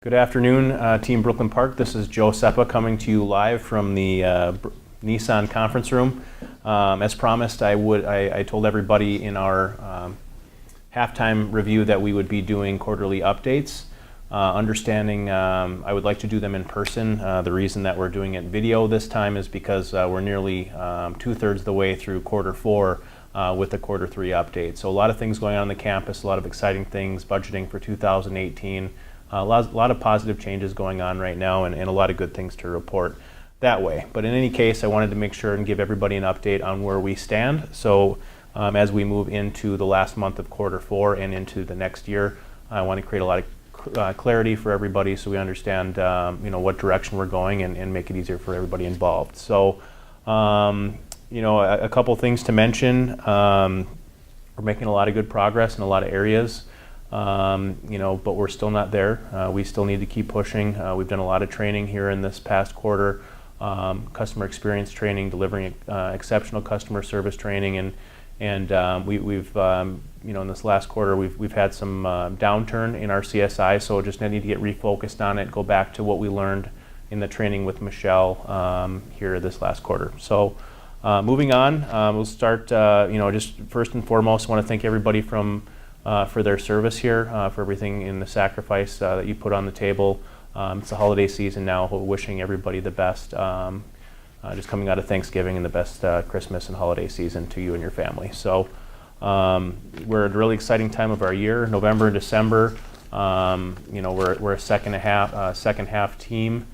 Good afternoon, Team Brooklyn Park. This is Joe Seppa coming to you live from the Nissan conference room. As promised, I told everybody in our halftime review that we would be doing quarterly updates. Understanding I would like to do them in person. The reason that we're doing it video this time is because we're nearly 2/3 the way through quarter four with the quarter three update. So a lot of things going on the campus, a lot of exciting things, budgeting for 2018. A lot of positive changes going on right now, and a lot of good things to report that way. But in any case, I wanted to make sure and give everybody an update on where we stand. So as we move into the last month of quarter four and into the next year, I want to create a lot of clarity for everybody so we understand what direction we're going and make it easier for everybody involved. So a couple things to mention. We're making a lot of good progress in a lot of areas. But we're still not there. We still need to keep pushing. We've done a lot of training here in this past quarter, customer experience training, delivering exceptional customer service training, and we've in this last quarter we've had some downturn in our CSI, so just need to get refocused on it, go back to what we learned in the training with Michelle here this last quarter. So moving on, we'll start. Just first and foremost, I want to thank everybody for their service here, for everything in the sacrifice that you put on the table. It's the holiday season now. We're wishing everybody the best, just coming out of Thanksgiving, and the best Christmas and holiday season to you and your family. So we're at a really exciting time of our year, November and December. We're a second half team.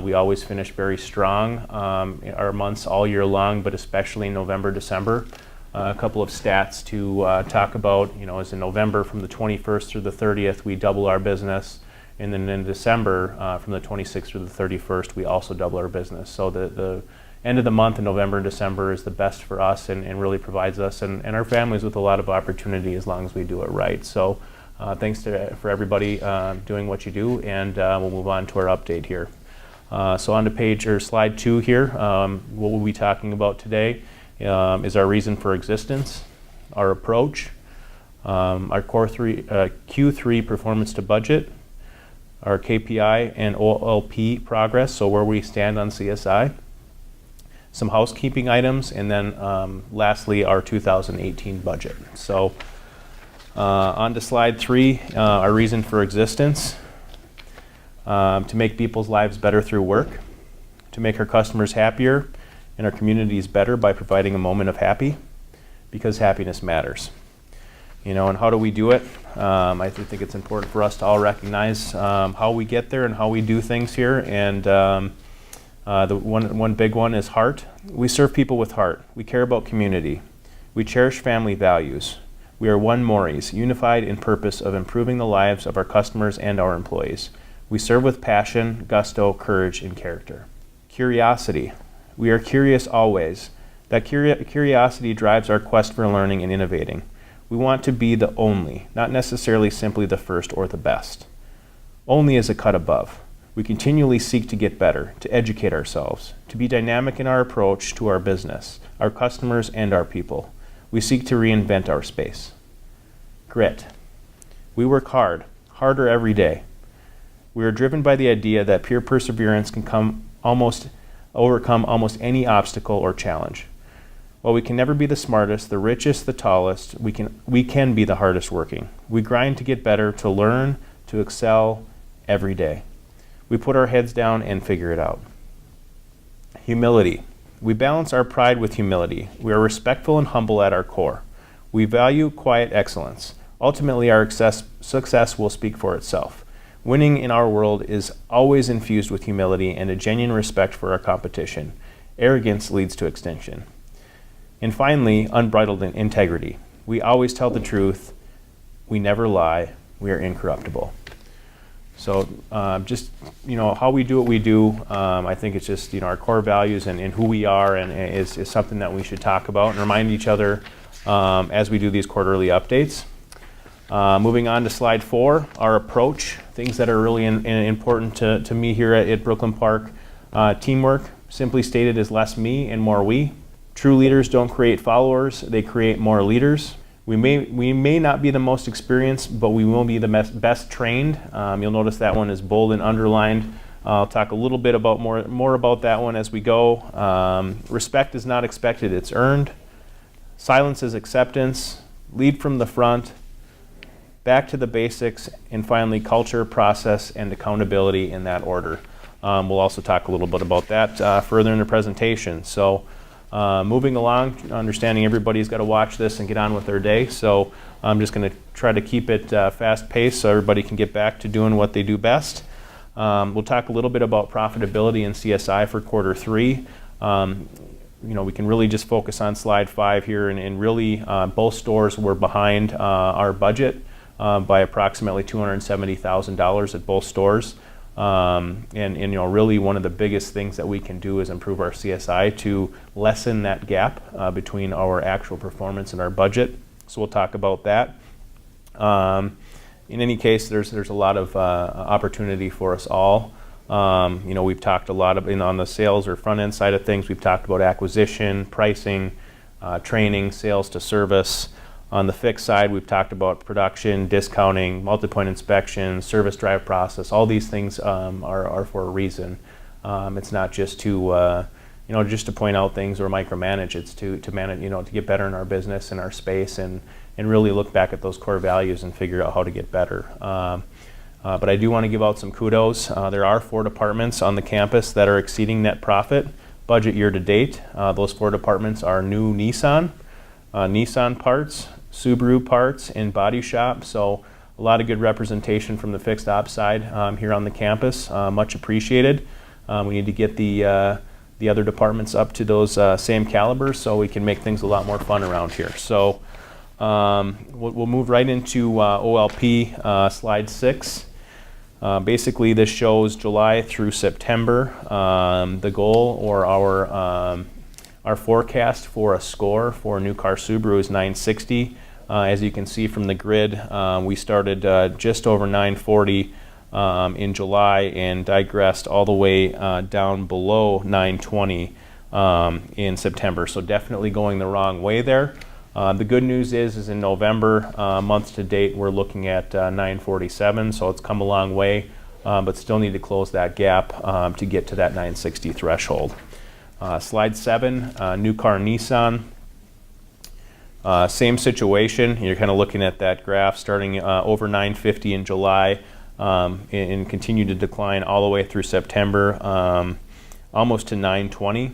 We always finish very strong our months all year long, but especially in November, December. A couple of stats to talk about, is in November from the 21st through the 30th, we double our business. And then in December, from the 26th through the 31st, we also double our business. So the end of the month in November and December is the best for us and really provides us and our families with a lot of opportunity as long as we do it right. So thanks for everybody doing what you do, and we'll move on to our update here. So on to slide 2 here. What we'll be talking about today is our reason for existence, our approach, our Q3 performance to budget, our KPI and OLP progress, so where we stand on CSI, some housekeeping items, and then lastly our 2018 budget. So on to slide 3, our reason for existence, to make people's lives better through work, to make our customers happier, and our communities better by providing a moment of happy, because happiness matters. And how do we do it? I think it's important for us to all recognize how we get there and how we do things here. And the one big one is heart. We serve people with heart. We care about community. We cherish family values. We are one Maury's, unified in purpose of improving the lives of our customers and our employees. We serve with passion, gusto, courage, and character. Curiosity. We are curious always. That curiosity drives our quest for learning and innovating. We want to be the only, not necessarily simply the first or the best. Only is a cut above. We continually seek to get better, to educate ourselves, to be dynamic in our approach to our business, our customers, and our people. We seek to reinvent our space. Grit. We work hard, harder every day. We are driven by the idea that pure perseverance can overcome almost any obstacle or challenge. While we can never be the smartest, the richest, the tallest, we can be the hardest working. We grind to get better, to learn, to excel every day. We put our heads down and figure it out. Humility. We balance our pride with humility. We are respectful and humble at our core. We value quiet excellence. Ultimately, our success will speak for itself. Winning in our world is always infused with humility and a genuine respect for our competition. Arrogance leads to extinction. And finally, unbridled integrity. We always tell the truth. We never lie. We are incorruptible. So how we do what we do, I think it's just our core values and who we are, and is something that we should talk about and remind each other as we do these quarterly updates. Moving on to slide 4, our approach, things that are really important to me here at Brooklyn Park. Teamwork, simply stated, is less me and more we. True leaders don't create followers, they create more leaders. We may not be the most experienced, but we will be the best trained. You'll notice that one is bold and underlined. I'll talk a little bit about more about that one as we go. Respect is not expected, it's earned. Silence is acceptance. Lead from the front. Back to the basics. And finally, culture, process, and accountability in that order. We'll also talk a little bit about that further in the presentation. So moving along, understanding everybody's got to watch this and get on with their day. So I'm just going to try to keep it fast-paced so everybody can get back to doing what they do best. We'll talk a little bit about profitability and CSI for quarter 3. We can really just focus on slide 5 here, and really both stores were behind our budget by approximately $270,000 at both stores. Really one of the biggest things that we can do is improve our CSI to lessen that gap between our actual performance and our budget. So we'll talk about that. In any case, there's a lot of opportunity for us all. We've talked a lot on the sales or front end side of things. We've talked about acquisition, pricing, training, sales to service. On the fixed side, we've talked about production, discounting, multi-point inspection, service drive process. All these things are for a reason. It's not just to just to point out things or micromanage. It's to manage, to get better in our business and our space, and really look back at those core values and figure out how to get better. But I do want to give out some kudos. There are 4 departments on the campus that are exceeding net profit budget year to date. Those 4 departments are new Nissan, Nissan parts, Subaru parts, and body shop. So a lot of good representation from the fixed ops side here on the campus. Much appreciated. We need to get the other departments up to those same calibers so we can make things a lot more fun around here. So we'll move right into OLP slide 6. Basically, this shows July through September. The goal or our forecast for a score for a new car Subaru is 960. As you can see from the grid, we started just over 940 in July and digressed all the way down below 920 in September. So definitely going the wrong way there. The good news is in November, month to date, we're looking at 947, so it's come a long way, but still need to close that gap to get to that 960 threshold. Slide 7, new car Nissan. Same situation. You're kind of looking at that graph starting over 950 in July and continue to decline all the way through September, almost to 920.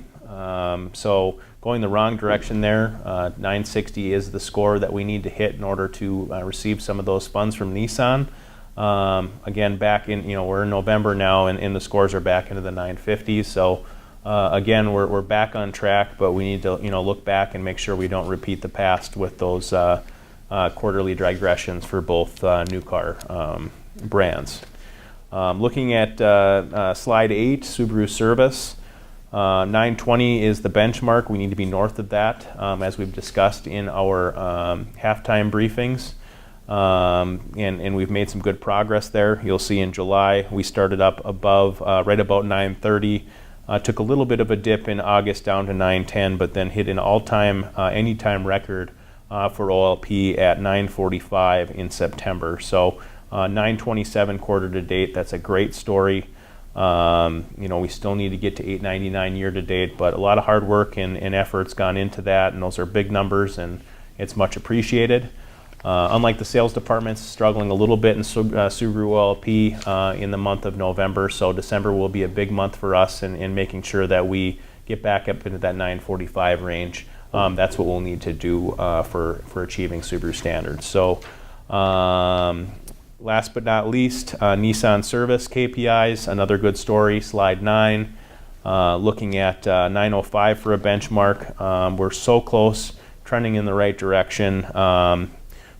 So going the wrong direction there. 960 is the score that we need to hit in order to receive some of those funds from Nissan. Again, back in, we're in November now, and the scores are back into the 950s. So again, we're back on track, but we need to look back and make sure we don't repeat the past with those quarterly digressions for both new car brands. Looking at slide 8, Subaru service. 920 is the benchmark. We need to be north of that, as we've discussed in our halftime briefings. And we've made some good progress there. You'll see in July we started up above, right about 930. Took a little bit of a dip in August down to 910, but then hit an all-time, anytime record for OLP at 945 in September. So 927 quarter to date. That's a great story. We still need to get to 899 year to date, but a lot of hard work and effort's gone into that, and those are big numbers, and it's much appreciated. Unlike the sales departments, struggling a little bit in Subaru OLP in the month of November, so December will be a big month for us in making sure that we get back up into that 945 range. That's what we'll need to do for achieving Subaru standards. So last but not least, Nissan service KPIs, another good story, slide 9. Looking at 905 for a benchmark. We're so close, trending in the right direction.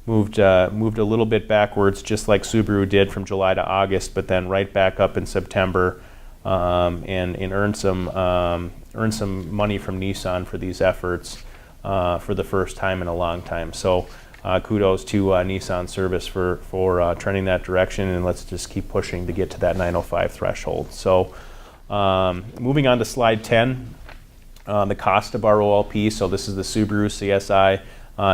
Moved a little bit backwards, just like Subaru did from July to August, but then right back up in September, and earned some money from Nissan for these efforts for the first time in a long time. So kudos to Nissan service for trending that direction, and let's just keep pushing to get to that 905 threshold. So moving on to slide 10, the cost of our OLP. So this is the Subaru CSI.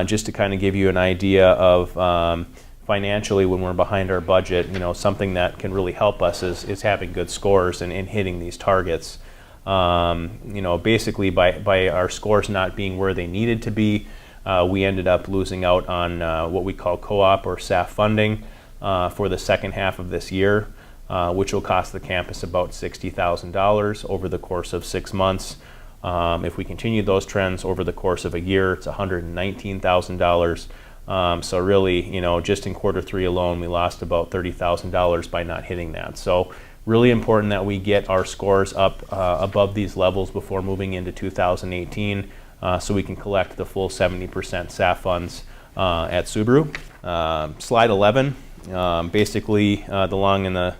just to kind of give you an idea of financially when we're behind our budget, something that can really help us is having good scores and hitting these targets. Basically by our scores not being where they needed to be, we ended up losing out on what we call co-op or SAF funding for the second half of this year, which will cost the campus about $60,000 over the course of 6 months. If we continue those trends over the course of a year, it's $119,000. So really, just in quarter 3 alone, we lost about $30,000 by not hitting that. So really important that we get our scores up above these levels before moving into 2018, so we can collect the full 70% SAF funds at Subaru. Slide 11, basically the long and the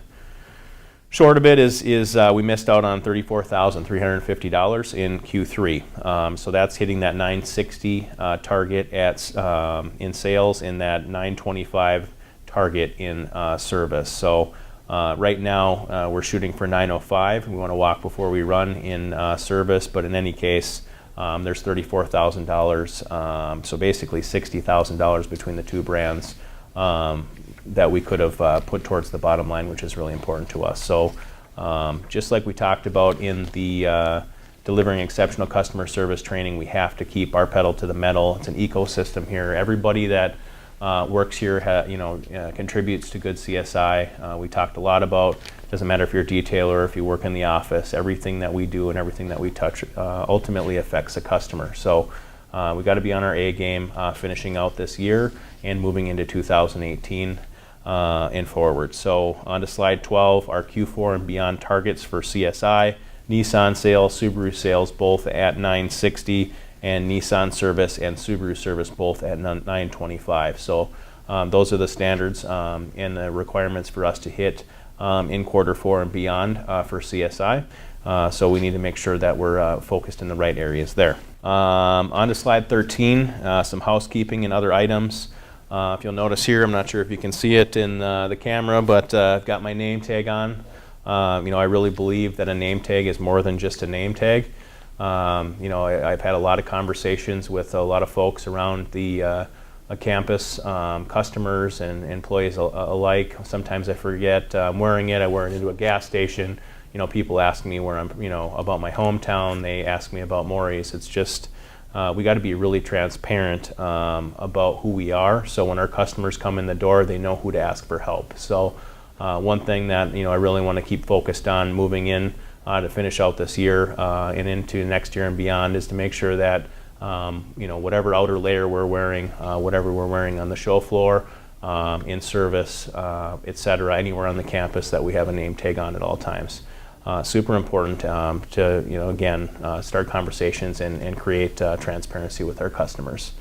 short of it is we missed out on $34,350 in Q3. So that's hitting that 960 target in sales and that 925 target in service. So right now we're shooting for 905. We want to walk before we run in service, but in any case, there's $34,000. So basically $60,000 between the two brands that we could have put towards the bottom line, which is really important to us. So just like we talked about in the delivering exceptional customer service training, we have to keep our pedal to the metal. It's an ecosystem here. Everybody that works here contributes to good CSI. We talked a lot about, doesn't matter if you're a detailer or if you work in the office, everything that we do and everything that we touch ultimately affects the customer. So we got to be on our A game finishing out this year and moving into 2018 and forward. So on to slide 12, our Q4 and beyond targets for CSI. Nissan sales, Subaru sales both at 960, and Nissan service and Subaru service both at 925. So those are the standards and the requirements for us to hit in quarter 4 and beyond for CSI. So we need to make sure that we're focused in the right areas there. On to slide 13, some housekeeping and other items. If you'll notice here, I'm not sure if you can see it in the camera, but I've got my name tag on. I really believe that a name tag is more than just a name tag. I've had a lot of conversations with a lot of folks around the campus, customers and employees alike. Sometimes I forget I'm wearing it. I wear it into a gas station. People ask me where I'm, about my hometown. They ask me about Maury's. It's just we got to be really transparent about who we are. So when our customers come in the door, they know who to ask for help. So one thing that I really want to keep focused on moving in to finish out this year and into next year and beyond is to make sure that whatever outer layer we're wearing, whatever we're wearing on the show floor, in service, etc., anywhere on the campus, that we have a name tag on at all times. Super important to again start conversations and create transparency with our customers.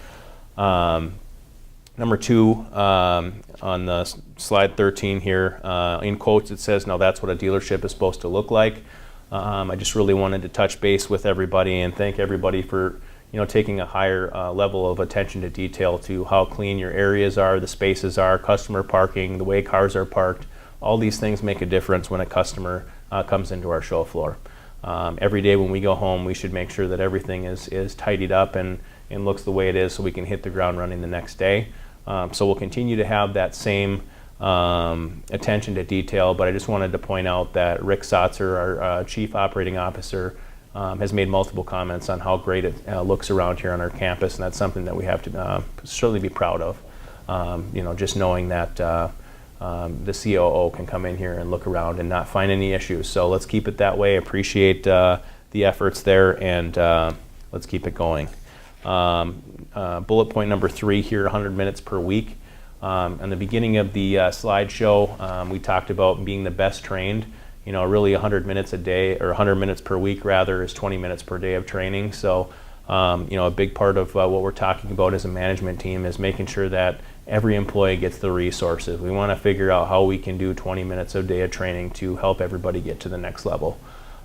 Number 2, on the slide 13 here, in quotes it says, "Now that's what a dealership is supposed to look like." I just really wanted to touch base with everybody and thank everybody for taking a higher level of attention to detail to how clean your areas are, the spaces are, customer parking, the way cars are parked. All these things make a difference when a customer comes into our show floor. Every day when we go home, we should make sure that everything is tidied up and looks the way it is so we can hit the ground running the next day. So we'll continue to have that same attention to detail, but I just wanted to point out that Rick Sotzer, our Chief Operating Officer, has made multiple comments on how great it looks around here on our campus, and that's something that we have to certainly be proud of. Just knowing that the COO can come in here and look around and not find any issues. So let's keep it that way. Appreciate the efforts there, and let's keep it going. Bullet point number 3 here, 100 minutes per week. In the beginning of the slideshow, we talked about being the best trained. Really 100 minutes a day, or 100 minutes per week rather, is 20 minutes per day of training. So, a big part of what we're talking about as a management team is making sure that every employee gets the resources. We want to figure out how we can do 20 minutes a day of training to help everybody get to the next level.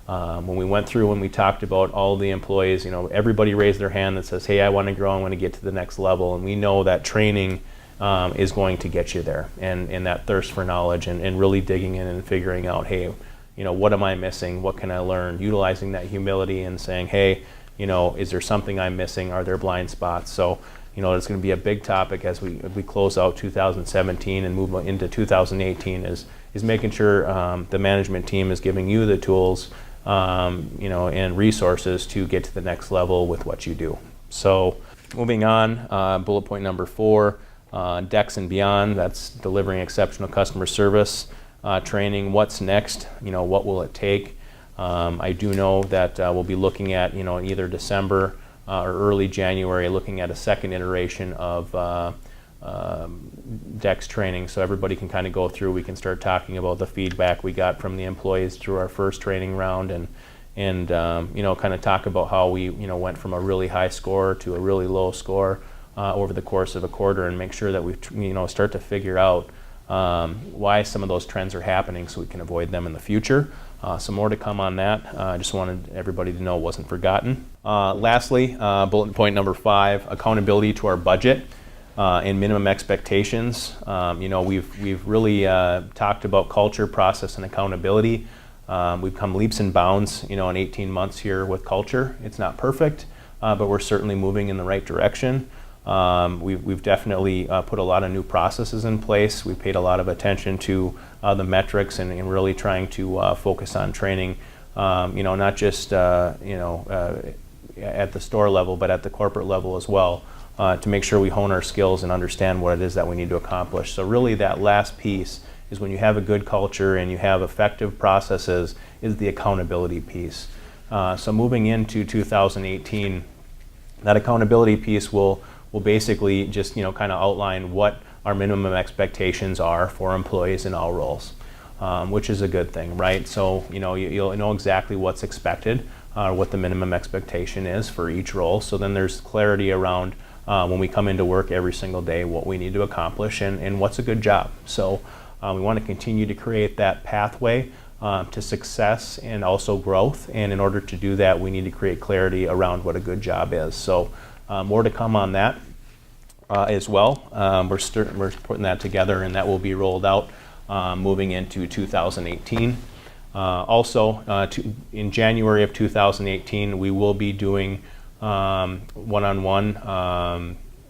When we went through and we talked about all the employees, everybody raised their hand that says, hey, I want to grow, I want to get to the next level. And we know that training is going to get you there, and that thirst for knowledge and really digging in and figuring out, hey, what am I missing? What can I learn? Utilizing that humility and saying, hey, is there something I'm missing? Are there blind spots? So it's going to be a big topic as we close out 2017 and move into 2018 is making sure the management team is giving you the tools and resources to get to the next level with what you do. So moving on, bullet point number 4, DEX and beyond, that's delivering exceptional customer service, training. What's next? What will it take? I do know that we'll be looking at, in either December or early January, looking at a second iteration of DEX training, so everybody can kind of go through. We can start talking about the feedback we got from the employees through our first training round, and kind of talk about how we went from a really high score to a really low score over the course of a quarter, and make sure that we start to figure out why some of those trends are happening, so we can avoid them in the future. Some more to come on that. I just wanted everybody to know it wasn't forgotten. Lastly, bullet point number 5, accountability to our budget and minimum expectations. We've really talked about culture, process, and accountability. We've come leaps and bounds, in 18 months here with culture. It's not perfect, but we're certainly moving in the right direction. We've definitely put a lot of new processes in place. We've paid a lot of attention to the metrics and really trying to focus on training, not just at the store level, but at the corporate level as well, to make sure we hone our skills and understand what it is that we need to accomplish. So really that last piece is when you have a good culture and you have effective processes is the accountability piece. So moving into 2018, that accountability piece will basically just kind of outline what our minimum expectations are for employees in all roles, which is a good thing, right? So you'll know exactly what's expected, what the minimum expectation is for each role. So then there's clarity around when we come into work every single day, what we need to accomplish and what's a good job. So we want to continue to create that pathway to success and also growth. And in order to do that, we need to create clarity around what a good job is. So more to come on that as well. We're putting that together, and that will be rolled out moving into 2018. Also, in January of 2018, we will be doing one-on-one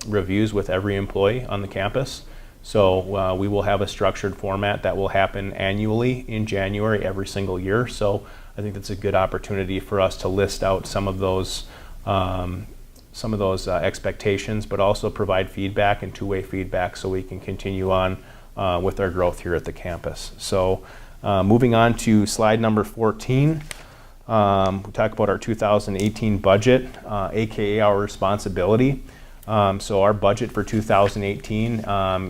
reviews with every employee on the campus. So we will have a structured format that will happen annually in January every single year. So I think that's a good opportunity for us to list out some of those expectations, but also provide feedback and two-way feedback so we can continue on with our growth here at the campus. So moving on to slide number 14, we talk about our 2018 budget, aka our responsibility. So our budget for 2018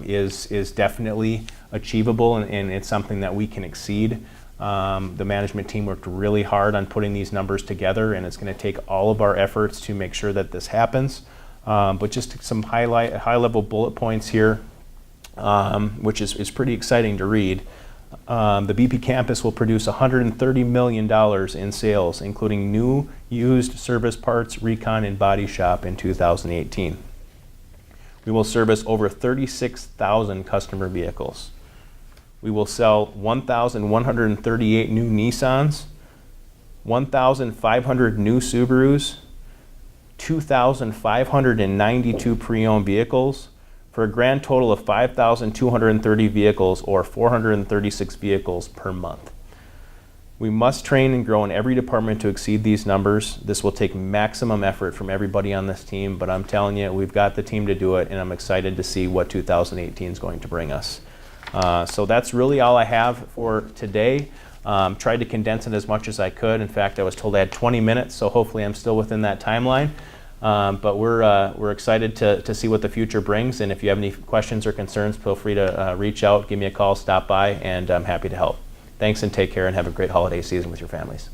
is definitely achievable, and it's something that we can exceed. The management team worked really hard on putting these numbers together, and it's going to take all of our efforts to make sure that this happens. But just some high-level bullet points here, which is pretty exciting to read. The BP campus will produce $130 million in sales, including new, used, service parts, recon, and body shop in 2018. We will service over 36,000 customer vehicles. We will sell 1,138 new Nissans, 1,500 new Subarus, 2,592 pre-owned vehicles, for a grand total of 5,230 vehicles, or 436 vehicles per month. We must train and grow in every department to exceed these numbers. This will take maximum effort from everybody on this team, but I'm telling you, we've got the team to do it, and I'm excited to see what 2018 is going to bring us. So that's really all I have for today. Tried to condense it as much as I could. In fact, I was told I had 20 minutes, so hopefully I'm still within that timeline. But we're excited to see what the future brings, and if you have any questions or concerns, feel free to reach out, give me a call, stop by, and I'm happy to help. Thanks, and take care, and have a great holiday season with your families.